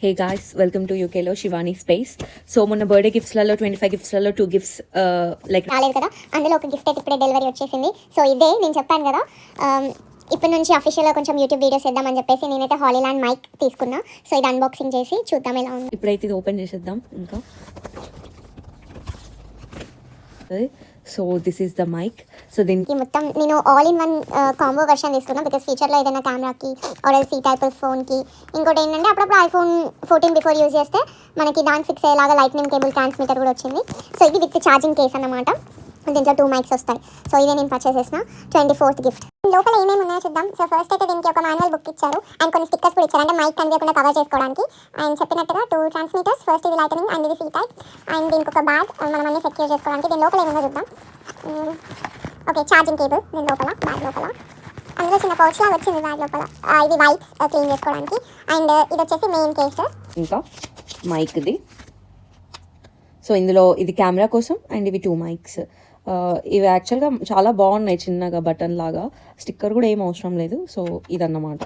Hey guys, welcome to యూకేలో Shivani space. So మొన్న birthday గిఫ్ట్స్లలో 25 గిఫ్ట్స్లలో 2 gifts like రాలేదు కదా, అందులో ఒక గిఫ్ట్ అయితే ఇప్పుడే డెలివరీ వచ్చేసింది. సో ఇదే నేను చెప్పాను కదా, ఇప్పటి నుంచి అఫీషియల్గా కొంచెం యూట్యూబ్ వీడియోస్ చేద్దామని చెప్పేసి నేనైతే హాలీలాండ్ మైక్ తీసుకున్నా. సో ఇది అన్బాక్సింగ్ చేసి చూద్దాం ఎలా ఉంది. ఇప్పుడైతే ఇది ఓపెన్ చేసేద్దాం. ఇంకా so this is the mic. So దీనికి మొత్తం నేను all in one combo version తీసుకున్నాను. బికాస్ ఫ్యూచర్లో ఏదైనా కెమెరాకి ఆర్ సి టైప్ ఫోన్కి, ఇంకోటి ఏంటంటే అప్పుడప్పుడు ఐఫోన్ 14 బిఫోర్ యూజ్ చేస్తే మనకి దానికి ఫిక్స్ అయ్యేలాగా లైట్నింగ్ కేబుల్ ట్రాన్స్మిటర్ కూడా వచ్చింది. సో ఇది విత్ ఛార్జింగ్ కేస్ అన్నమాట. దీంట్లో 2 మైక్స్ వస్తాయి. సో ఇదే నేను పర్చేస్ చేసిన 24th గిఫ్ట్. లోపల ఏమేమి ఉన్నాయో చూద్దాం. సో ఫస్ట్ అయితే దీనికి ఒక మాన్యువల్ బుక్ ఇచ్చారు అండ్ కొన్ని స్టిక్కర్స్ కూడా ఇచ్చారు, అంటే మైక్ కనిపించకుండా కవర్ చేసుకోవడానికి. అండ్ చెప్పినట్టుగా 2 ట్రాన్స్మిటర్స్, ఫస్ట్ ఇది లైటనింగ్ అండ్ ఇది సి టైప్. అండ్ దీనికి ఒక బ్యాగ్ మనం అన్ని సెక్యూర్ చేసుకోవడానికి. దీని లోపల ఏమైనా చూద్దాం. ఓకే, ఛార్జింగ్ కేబుల్ దీని లోపల, బ్యాగ్ లోపల. అందులో చిన్న పౌచ్ లాగా వచ్చింది బ్యాగ్ లోపల. ఇది వైప్స్ క్లీన్ చేసుకోవడానికి. అండ్ ఇది వచ్చేసి మెయిన్ కేస్. ఇంకా మైక్ది. సో ఇందులో ఇది కెమెరా కోసం అండ్ ఇవి 2 మైక్స్. ఇవి యాక్చువల్గా చాలా బాగున్నాయి, చిన్నగా బటన్ లాగా. స్టిక్కర్ కూడా ఏం అవసరం లేదు. సో ఇదన్నమాట.